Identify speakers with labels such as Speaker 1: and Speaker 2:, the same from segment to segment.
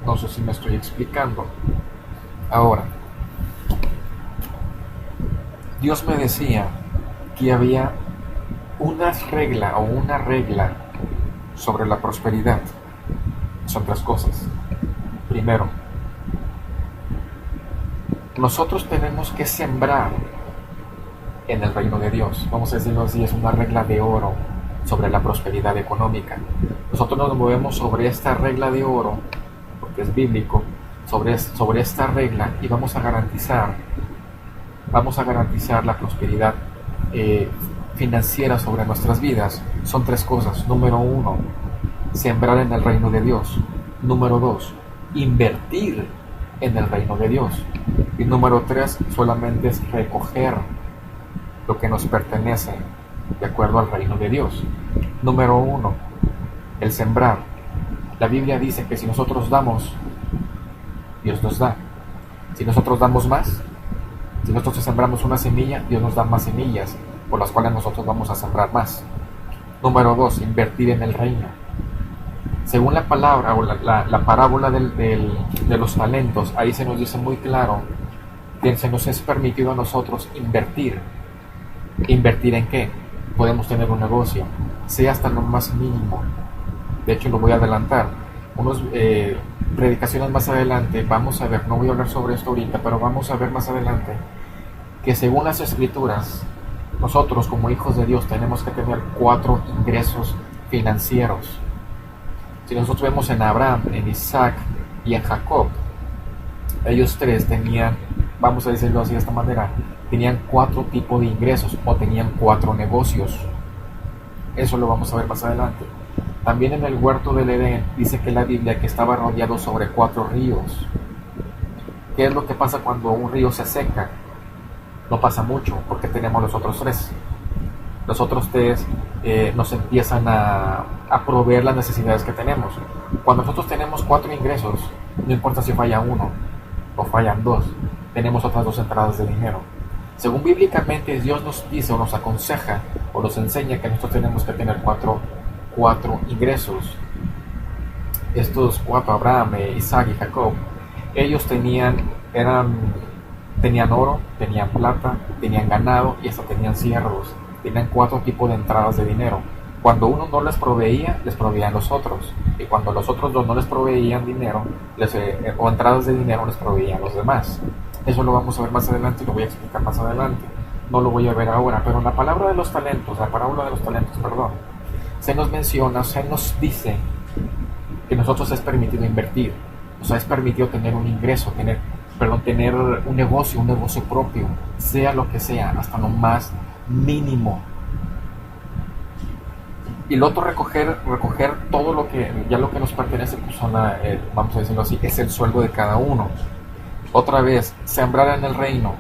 Speaker 1: No sé si me estoy explicando. Ahora, Dios me decía que había una regla sobre la prosperidad. Son tres cosas. Primero, nosotros tenemos que sembrar en el reino de Dios. Vamos a decirlo así, es una regla de oro sobre la prosperidad económica. Nosotros nos movemos sobre esta regla de oro, porque es bíblico, sobre esta regla y vamos a garantizar la prosperidad financiera sobre nuestras vidas. Son tres cosas. Número uno, sembrar en el reino de Dios. Número dos, invertir en el reino de Dios. Y número tres, solamente es recoger lo que nos pertenece de acuerdo al reino de Dios. Número uno, el sembrar. La Biblia dice que si nosotros damos, Dios nos da. Si nosotros damos más, si nosotros sembramos una semilla, Dios nos da más semillas, por las cuales nosotros vamos a sembrar más. Número dos, invertir en el reino. Según la palabra o la parábola de los talentos, ahí se nos dice muy claro que se nos es permitido a nosotros invertir. ¿Invertir en qué? Podemos tener un negocio, sea hasta lo más mínimo. De hecho, lo voy a adelantar. Unos predicaciones más adelante, vamos a ver, no voy a hablar sobre esto ahorita, pero vamos a ver más adelante que según las Escrituras, nosotros como hijos de Dios tenemos que tener 4 ingresos financieros. Si nosotros vemos en Abraham, en Isaac y en Jacob, ellos tres tenían, vamos a decirlo así de esta manera, tenían 4 tipos de ingresos o tenían 4 negocios. Eso lo vamos a ver más adelante. También en el huerto del Edén dice que la Biblia que estaba rodeado sobre 4 ríos. ¿Qué es lo que pasa cuando un río se seca? No pasa mucho porque tenemos los otros 3. Los otros 3 nos empiezan a proveer las necesidades que tenemos. Cuando nosotros tenemos 4 ingresos, no importa si falla uno o fallan 2, tenemos otras 2 entradas de dinero. Según bíblicamente Dios nos dice o nos aconseja o nos enseña que nosotros tenemos que tener 4 ingresos. Estos 4, Abraham, Isaac y Jacob, ellos tenían oro, tenían plata, tenían ganado y hasta tenían siervos. Tenían 4 tipos de entradas de dinero. Cuando uno no les proveía, les proveían los otros. Y cuando los otros dos no les proveían dinero o entradas de dinero, les proveían los demás. Eso lo vamos a ver más adelante y lo voy a explicar más adelante. No lo voy a ver ahora, pero en la parábola de los talentos, se nos menciona, se nos dice que nosotros es permitido invertir. O sea, es permitido tener un ingreso, tener un negocio propio, sea lo que sea, hasta lo más mínimo. Y lo otro, recoger todo lo que nos pertenece, pues vamos a decirlo así, es el sueldo de cada uno. Otra vez, sembrar en el reino.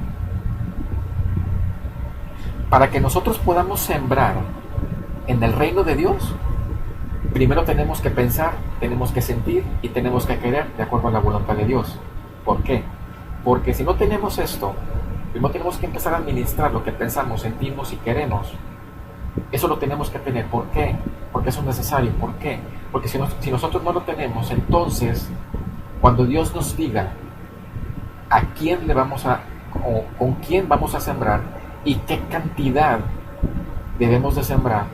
Speaker 1: Para que nosotros podamos sembrar en el reino de Dios, primero tenemos que pensar, tenemos que sentir y tenemos que querer de acuerdo a la voluntad de Dios. ¿Por qué? Porque si no tenemos esto, primero tenemos que empezar a administrar lo que pensamos, sentimos y queremos. Eso lo tenemos que tener. ¿Por qué? Porque eso es necesario. ¿Por qué? Porque si nosotros no lo tenemos, entonces cuando Dios nos diga a quién o con quién vamos a sembrar y qué cantidad debemos de sembrar,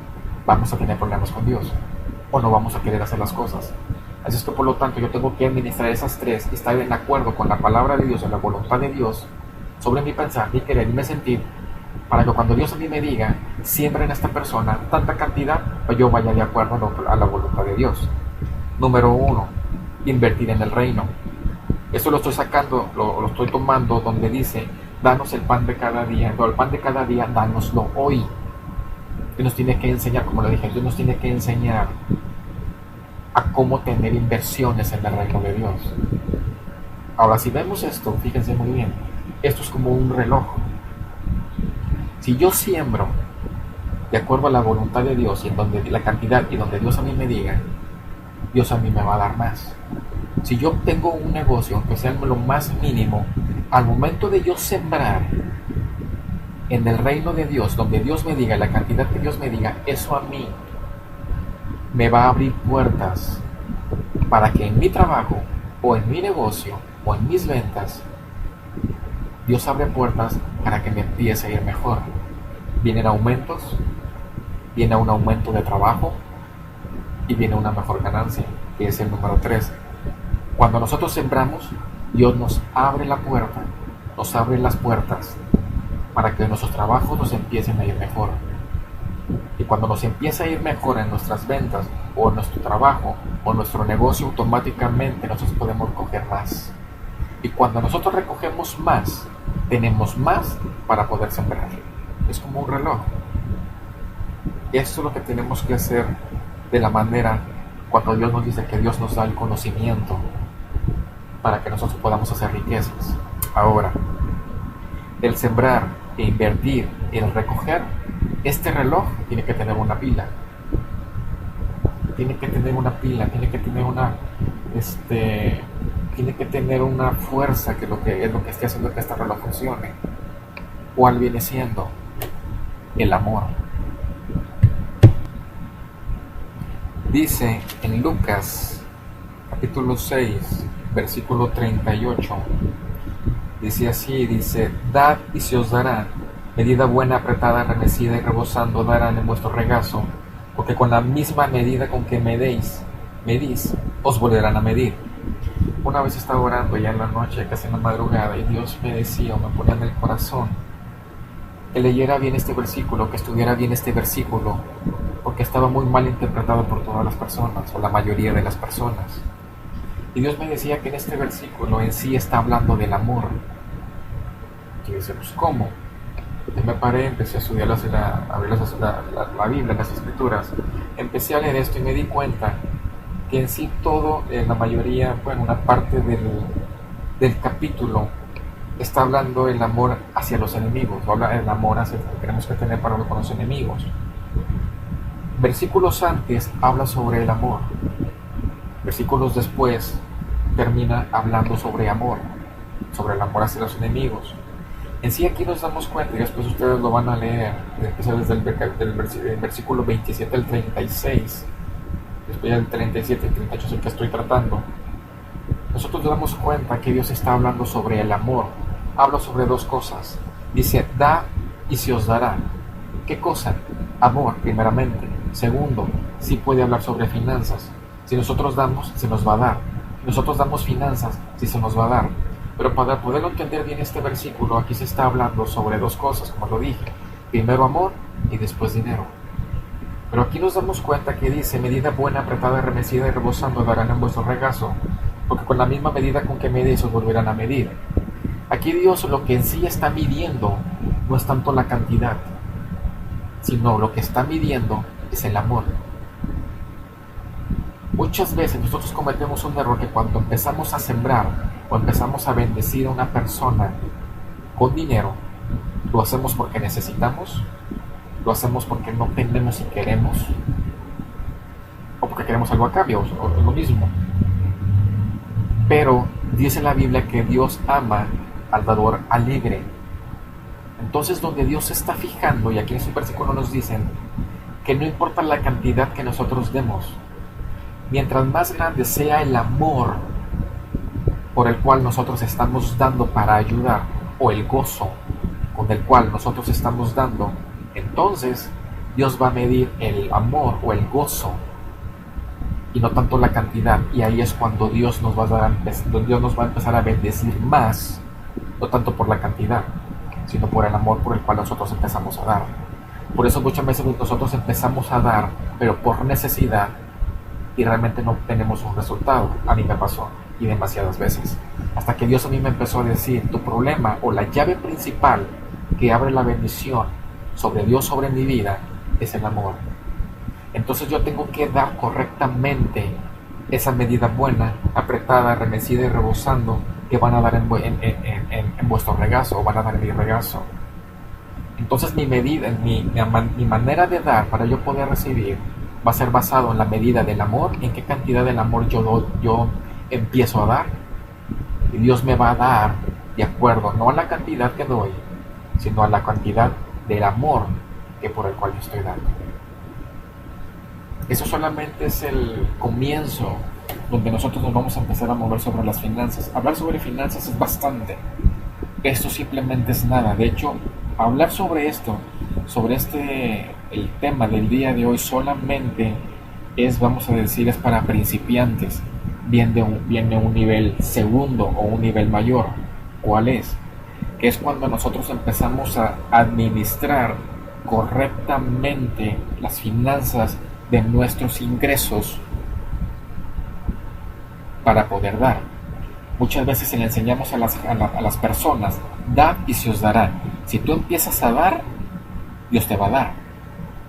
Speaker 1: vamos a tener problemas con Dios o no vamos a querer hacer las cosas. Así es que por lo tanto yo tengo que administrar esas 3 y estar en acuerdo con la palabra de Dios, en la voluntad de Dios, sobre mi pensar, mi querer y mi sentir, para que cuando Dios a mí me diga, siembra en esta persona tanta cantidad, pues yo vaya de acuerdo a la voluntad de Dios. Número 1, invertir en el reino. Esto lo estoy sacando, lo estoy tomando donde dice, danos el pan de cada día, el pan de cada día, dánoslo hoy. Dios nos tiene que enseñar, como lo dije, Dios nos tiene que enseñar a cómo tener inversiones en el reino de Dios. Ahora, si vemos esto, fíjense muy bien, esto es como un reloj. Si yo siembro de acuerdo a la voluntad de Dios y en donde la cantidad y donde Dios a mí me diga, Dios a mí me va a dar más. Si yo tengo un negocio, aunque sea lo más mínimo, al momento de yo sembrar en el reino de Dios, donde Dios me diga, la cantidad que Dios me diga, eso a mí me va a abrir puertas para que en mi trabajo o en mi negocio, o en mis ventas, Dios abre puertas para que me empiece a ir mejor. Vienen aumentos, viene un aumento de trabajo y viene una mejor ganancia, que es el número 3. Cuando nosotros sembramos, Dios nos abre la puerta, nos abre las puertas para que nuestros trabajos nos empiecen a ir mejor. Y cuando nos empieza a ir mejor en nuestras ventas, o en nuestro trabajo, o en nuestro negocio, automáticamente nosotros podemos recoger más. Y cuando nosotros recogemos más, tenemos más para poder sembrar. Es como un reloj. Esto es lo que tenemos que hacer de la manera cuando Dios nos dice que Dios nos da el conocimiento para que nosotros podamos hacer riquezas. Ahora, el sembrar e invertir y el recoger, este reloj tiene que tener una pila. Tiene que tener una pila, tiene que tener una fuerza que es lo que esté haciendo que este reloj funcione. ¿Cuál viene siendo? El amor. Dice en Lucas capítulo 6 versículo 38, dice: dad y se os dará, medida buena, apretada, remecida y rebosando darán en vuestro regazo, porque con la misma medida con que medís, os volverán a medir. Una vez estaba orando ya en la noche, casi en la madrugada, y Dios me decía, o me ponía en el corazón, que leyera bien este versículo, que estudiara bien este versículo, porque estaba muy mal interpretado por todas las personas, o la mayoría de las personas. Y Dios me decía que en este versículo en sí está hablando del amor. Y yo decía, pues ¿cómo? Yo me paré, empecé a estudiar a ver la Biblia, las Escrituras. Empecé a leer esto y me di cuenta que en sí todo, la mayoría, una parte del capítulo está hablando el amor hacia los enemigos, o habla del amor que tenemos que tener para con los enemigos. Versículos antes habla sobre el amor. Versículos después termina hablando sobre amor, sobre el amor hacia los enemigos. En sí aquí nos damos cuenta, y después ustedes lo van a leer, empezar desde el versículo 27 al 36, después del 37 al 38 es el que estoy tratando. Nosotros nos damos cuenta que Dios está hablando sobre el amor. Habla sobre dos cosas. Dice, da y se os dará. ¿Qué cosa? Amor, primeramente. Segundo, sí puede hablar sobre finanzas. Si nosotros damos, se nos va a dar. Si nosotros damos finanzas, sí se nos va a dar. Pero para poder entender bien este versículo, aquí se está hablando sobre dos cosas, como lo dije. Primero amor y después dinero. Pero aquí nos damos cuenta que dice, medida buena, apretada, remecida y rebosando darán en vuestro regazo, porque con la misma medida con que medís os volverán a medir. Aquí Dios lo que en sí está midiendo no es tanto la cantidad, sino lo que está midiendo es el amor. Muchas veces nosotros cometemos un error que cuando empezamos a sembrar o empezamos a bendecir a una persona con dinero, lo hacemos porque necesitamos, lo hacemos porque no tenemos y queremos, o porque queremos algo a cambio, o lo mismo. Pero dice la Biblia que Dios ama al dador alegre. Entonces donde Dios se está fijando, y aquí en su versículo nos dicen que no importa la cantidad que nosotros demos, mientras más grande sea el amor por el cual nosotros estamos dando para ayudar, o el gozo con el cual nosotros estamos dando, entonces Dios va a medir el amor o el gozo y no tanto la cantidad. Y ahí es cuando Dios nos va a empezar a bendecir más, no tanto por la cantidad, sino por el amor por el cual nosotros empezamos a dar. Por eso muchas veces nosotros empezamos a dar, pero por necesidad, y realmente no tenemos un resultado. A mí me pasó, y demasiadas veces, hasta que Dios a mí me empezó a decir, tu problema o la llave principal que abre la bendición sobre Dios, sobre mi vida, es el amor. Entonces yo tengo que dar correctamente esa medida buena, apretada, remecida y rebosando, que van a dar en vuestro regazo, o van a dar en mi regazo. Entonces mi medida, mi manera de dar para yo poder recibir va a ser basado en la medida del amor, en qué cantidad del amor yo empiezo a dar, y Dios me va a dar de acuerdo no a la cantidad que doy, sino a la cantidad del amor que por el cual yo estoy dando. Eso solamente es el comienzo donde nosotros nos vamos a empezar a mover sobre las finanzas. Hablar sobre finanzas es bastante. Esto simplemente es nada. De hecho, hablar sobre esto, el tema del día de hoy solamente es, vamos a decir, es para principiantes. Viene un nivel segundo o un nivel mayor. ¿Cuál es? Que es cuando nosotros empezamos a administrar correctamente las finanzas de nuestros ingresos para poder dar. Muchas veces se le enseñamos a las personas: da y se os dará. Si tú empiezas a dar, Dios te va a dar.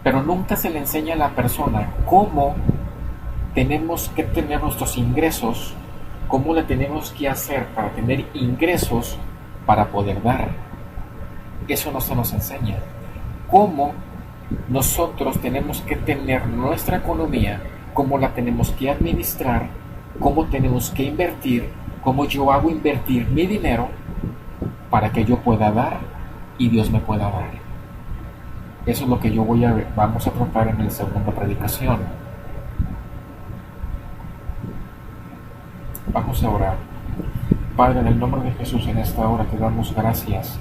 Speaker 1: Pero nunca se le enseña a la persona cómo tenemos que tener nuestros ingresos, cómo le tenemos que hacer para tener ingresos para poder dar. Eso no se nos enseña. Cómo nosotros tenemos que tener nuestra economía, cómo la tenemos que administrar, cómo tenemos que invertir, cómo yo hago invertir mi dinero para que yo pueda dar y Dios me pueda dar. Eso es lo que vamos a tratar en la segunda predicación. Vamos a orar. Padre, en el nombre de Jesús, en esta hora te damos gracias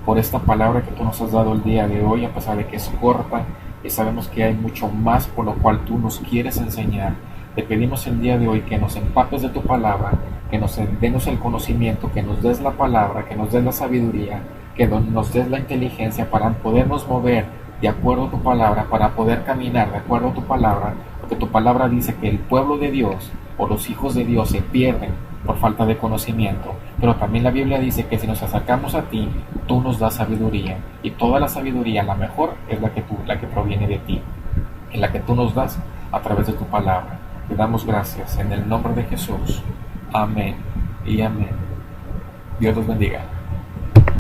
Speaker 1: por esta palabra que tú nos has dado el día de hoy, a pesar de que es corta y sabemos que hay mucho más por lo cual tú nos quieres enseñar. Te pedimos el día de hoy que nos empapes de tu palabra, que nos denos el conocimiento, que nos des la palabra, que nos des la sabiduría, que nos des la inteligencia para podernos mover de acuerdo a tu palabra, para poder caminar de acuerdo a tu palabra, porque tu palabra dice que el pueblo de Dios o los hijos de Dios se pierden por falta de conocimiento, pero también la Biblia dice que si nos acercamos a ti, tú nos das sabiduría, y toda la sabiduría, la mejor, es la que proviene de ti, en la que tú nos das a través de tu palabra. Te damos gracias en el nombre de Jesús. Amén y amén. Dios los bendiga.